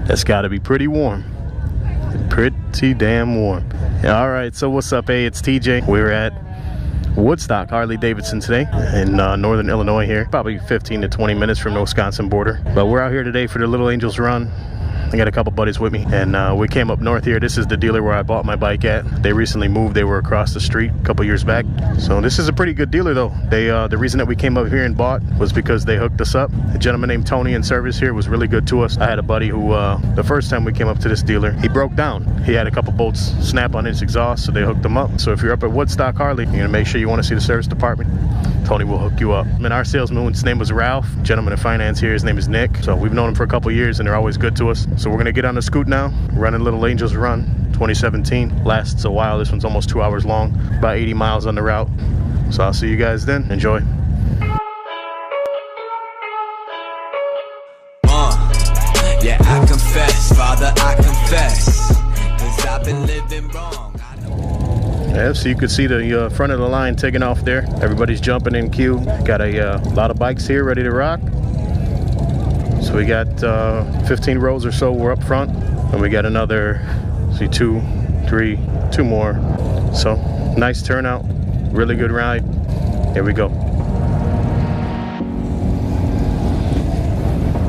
That's got to be pretty warm. Pretty damn warm. All right, so what's up? Hey, it's TJ. We're at Woodstock Harley Davidson today in northern Illinois here. Probably 15 to 20 minutes from the Wisconsin border. But we're out here today for the Little Angels run. I got a couple buddies with me, and we came up north here. This is the dealer where I bought my bike at. They recently moved. They were across the street a couple years back. So this is a pretty good dealer though. They the reason that we came up here and bought was because they hooked us up. A gentleman named Tony in service here was really good to us. I had a buddy who the first time we came up to this dealer, he broke down. He had a couple bolts snap on his exhaust, so they hooked him up. So if you're up at Woodstock Harley, you're gonna make sure you want to see the service department. Tony will hook you up. And our salesman, his name was Ralph. Gentleman in finance here, his name is Nick. So we've known him for a couple years and they're always good to us. So we're gonna get on the scoot now, running Little Angels Run 2017. Lasts a while. This one's almost 2 hours long, about 80 miles on the route. So I'll see you guys then. Enjoy. Yeah, I confess, Father, I confess, 'cause I've been living wrong. Yeah, so you can see the front of the line taking off there. Everybody's jumping in queue. Got a lot of bikes here ready to rock. So we got 15 rows or so. We're up front, and we got another, see, two more. So nice turnout, really good ride. Here we go.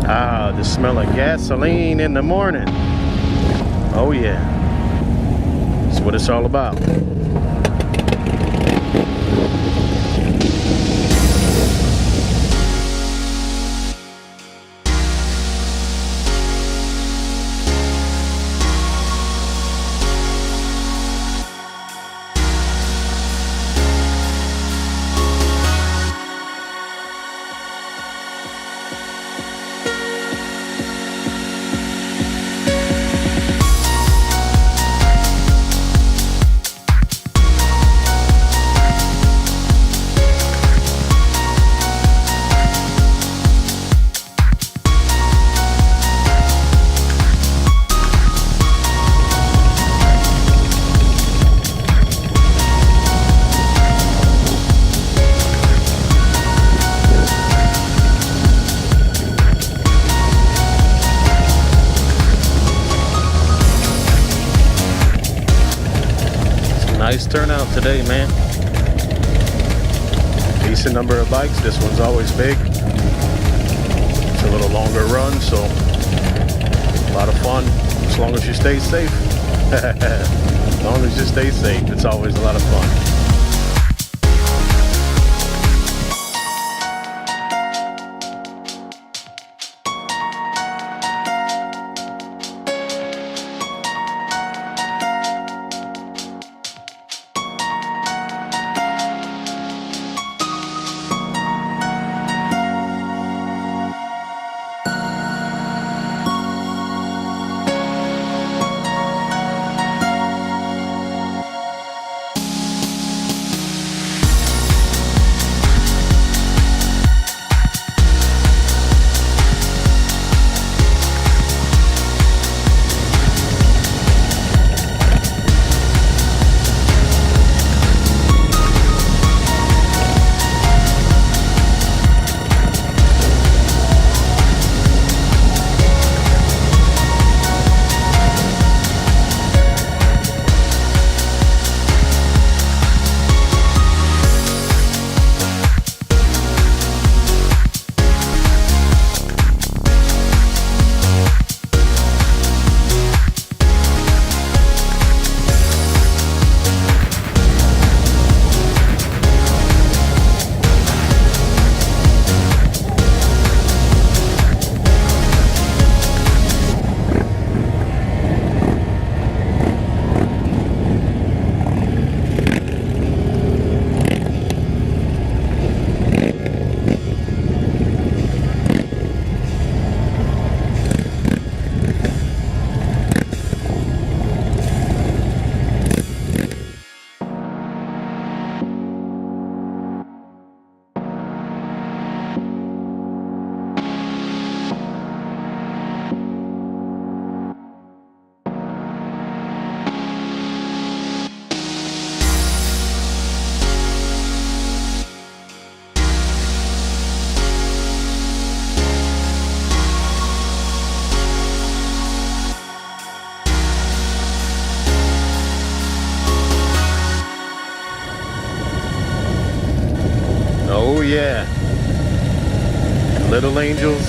Ah, the smell of gasoline in the morning. Oh yeah, that's what it's all about. Nice turnout today, man. Decent number of bikes. This one's always big. It's a little longer run, so a lot of fun as long as you stay safe. As long as you stay safe, it's always a lot of fun. yeah. Little Angels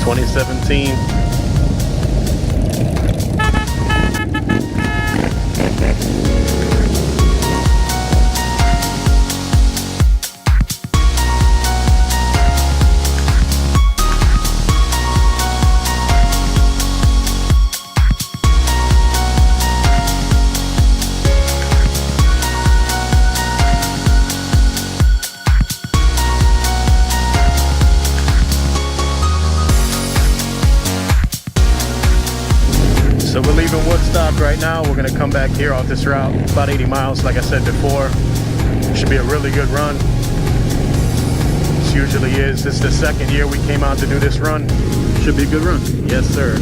2017. So we're leaving Woodstock right now. We're gonna come back here off this route, about 80 miles, like I said before. Should be a really good run. This usually is. This is the second year we came out to do this run. Should be a good run. Yes, sir.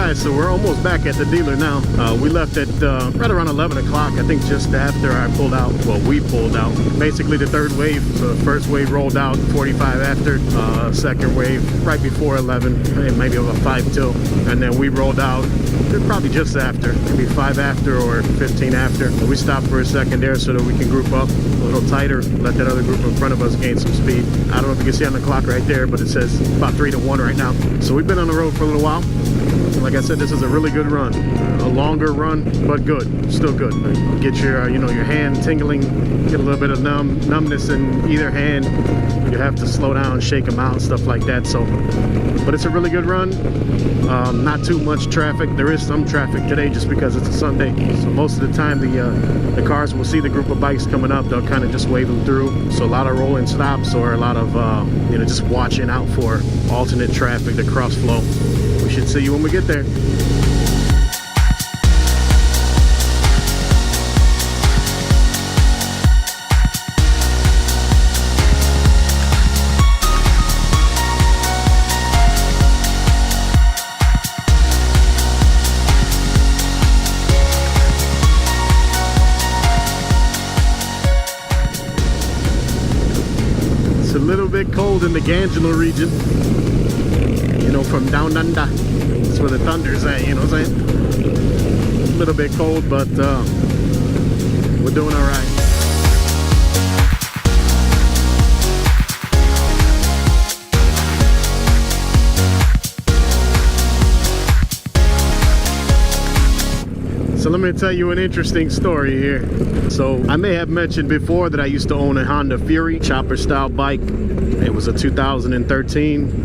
Alright, so we're almost back at the dealer now. We left at right around 11 o'clock, I think just after I pulled out. Well, we pulled out. Basically the third wave. So the first wave rolled out, 45 after. Second wave right before 11, maybe about 5 till. And then we rolled out probably just after, maybe 5 after or 15 after. So we stopped for a second there so that we can group up a little tighter, let that other group in front of us gain some speed. I don't know if you can see on the clock right there, but it says about 3 to 1 right now. So we've been on the road for a little while. Like I said, this is a really good run. A longer run, but good. Still good. Get your, you know, your hand tingling, get a little bit of numbness in either hand. You have to slow down, shake them out, stuff like that. So, but it's a really good run. Not too much traffic. There is some traffic today just because it's a Sunday. So most of the time, the cars will see the group of bikes coming up. They'll kind of just wave them through. So a lot of rolling stops or a lot of, you know, just watching out for alternate traffic, the cross flow. We should see you when we get there. It's a little bit cold in the Ganjula region. You know, from down under. That's where the thunder's at, you know what I'm saying? A little bit cold, but we're doing all right. So let me tell you an interesting story here. So I may have mentioned before that I used to own a Honda Fury chopper style bike. It was a 2013.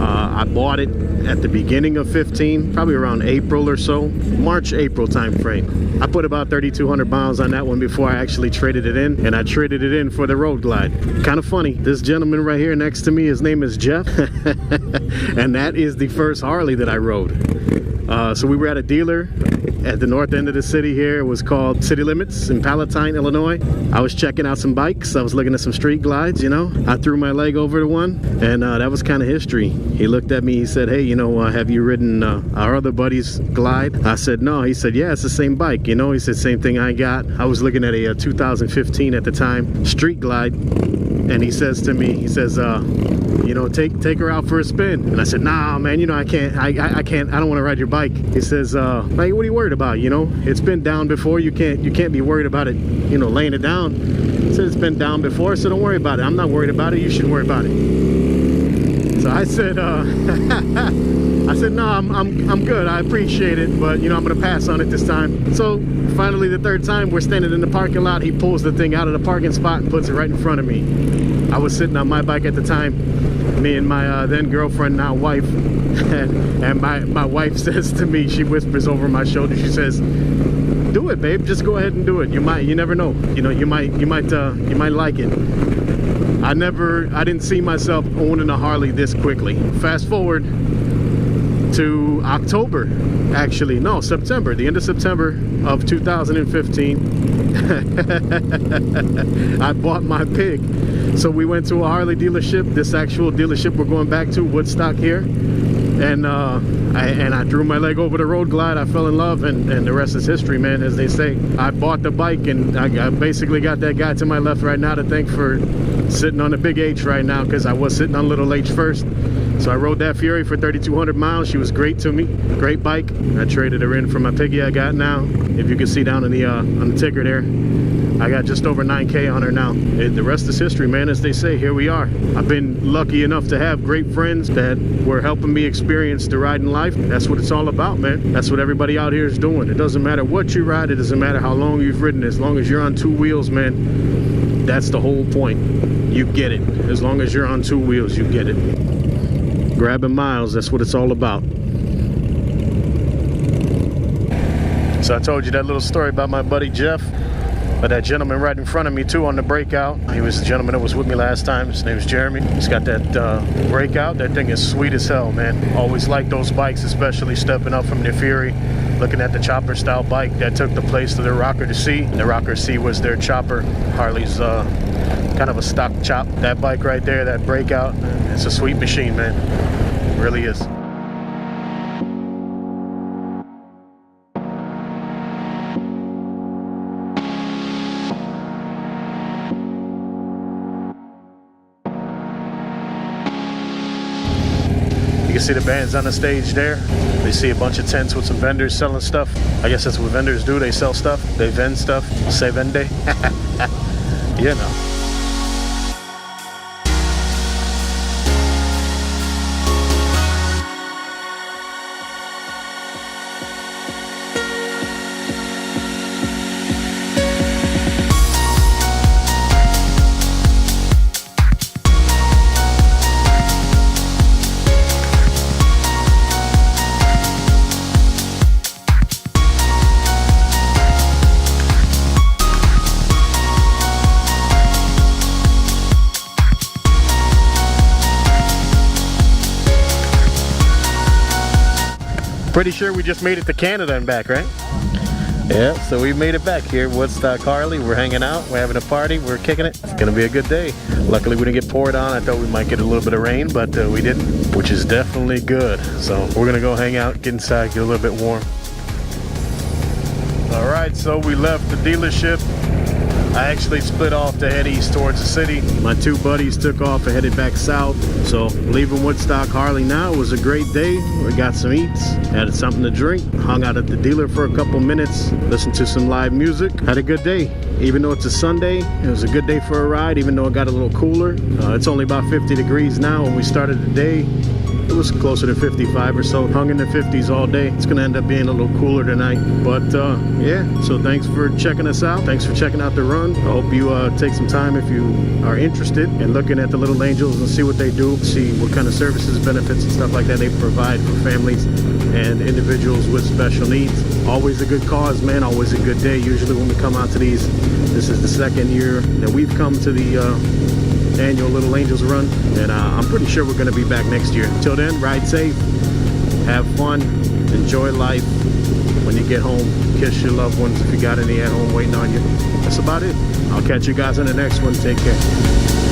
I bought it at the beginning of 15, probably around April or so, March-April time frame. I put about 3,200 miles on that one before I actually traded it in, and I traded it in for the Road Glide. Kind of funny, this gentleman right here next to me, his name is Jeff, and that is the first Harley that I rode. So we were at a dealer at the north end of the city here. It was called City Limits in Palatine, Illinois. I was checking out some bikes. I was looking at some street glides, you know. I threw my leg over to one, and that was kind of history. He looked at me, he said, hey, you know, have you ridden our other buddy's Glide? I said, no. He said, yeah, it's the same bike, you know. He said, same thing I got. I was looking at a 2015 at the time, Street Glide, and he says to me, he says, you know, take her out for a spin. And I said, nah, man, you know, I can't, I don't want to ride your bike. He says, like, what are you worried about? You know, it's been down before. You can't be worried about it, you know, laying it down. He said, it's been down before, so don't worry about it. I'm not worried about it. You should worry about it. So I said, I said, no, I'm good. I appreciate it, but you know, I'm gonna pass on it this time. So finally, the third time, we're standing in the parking lot. He pulls the thing out of the parking spot and puts it right in front of me. I was sitting on my bike at the time, me and my then girlfriend, now wife, and my wife says to me, she whispers over my shoulder, she says, do it, babe, just go ahead and do it. You never know, you know, you might like it. I didn't see myself owning a Harley this quickly. Fast forward to October, actually, no, September, the end of September of 2015, I bought my pig. So we went to a Harley dealership, this actual dealership we're going back to, Woodstock here, and I drew my leg over the Road Glide. I fell in love, and the rest is history, man, as they say. I bought the bike, and I basically got that guy to my left right now to thank for sitting on the big H right now, because I was sitting on little H first. So I rode that Fury for 3,200 miles. She was great to me, great bike. I traded her in for my piggy I got now. If you can see down on the ticker there, I got just over 9K on her now. The rest is history, man, as they say. Here we are. I've been lucky enough to have great friends that were helping me experience the riding life. That's what it's all about, man. That's what everybody out here is doing. It doesn't matter what you ride. It doesn't matter how long you've ridden. As long as you're on two wheels, man, that's the whole point. You get it. As long as you're on two wheels, you get it. Grabbing miles, that's what it's all about. So I told you that little story about my buddy Jeff, but that gentleman right in front of me too on the breakout. He was the gentleman that was with me last time. His name is Jeremy. He's got that breakout. That thing is sweet as hell, man. Always liked those bikes, especially stepping up from the Fury, looking at the chopper style bike that took the place of the Rocker to C. The Rocker C was their chopper. Harley's kind of a stock chop. That bike right there, that breakout, it's a sweet machine, man. It really is. You can see the bands on the stage there. They see a bunch of tents with some vendors selling stuff. I guess that's what vendors do. They sell stuff. They vend stuff. Se vende. You know. Pretty sure we just made it to Canada and back, right? Yeah, so we made it back here, Woodstock Harley. We're hanging out, we're having a party, we're kicking it. It's gonna be a good day. Luckily we didn't get poured on. I thought we might get a little bit of rain, but we didn't, which is definitely good. So we're gonna go hang out, get inside, get a little bit warm. All right, so we left the dealership. I actually split off to head east towards the city. My two buddies took off and headed back south. So leaving Woodstock Harley now. It was a great day. We got some eats, had something to drink, hung out at the dealer for a couple minutes, listened to some live music, had a good day. Even though it's a Sunday, it was a good day for a ride, even though it got a little cooler. It's only about 50 degrees now. When we started the day, it was closer to 55 or so. Hung in the 50s all day. It's gonna end up being a little cooler tonight. But yeah, so thanks for checking us out. Thanks for checking out the run. I hope you take some time if you are interested in looking at the Little Angels and see what they do, see what kind of services, benefits, and stuff like that they provide for families and individuals with special needs. Always a good cause, man. Always a good day. Usually when we come out to these, this is the second year that we've come to the annual Little Angels run, and I'm pretty sure we're going to be back next year. Till then, ride safe, have fun, enjoy life. When you get home, kiss your loved ones if you got any at home waiting on you. That's about it. I'll catch you guys in the next one. Take care.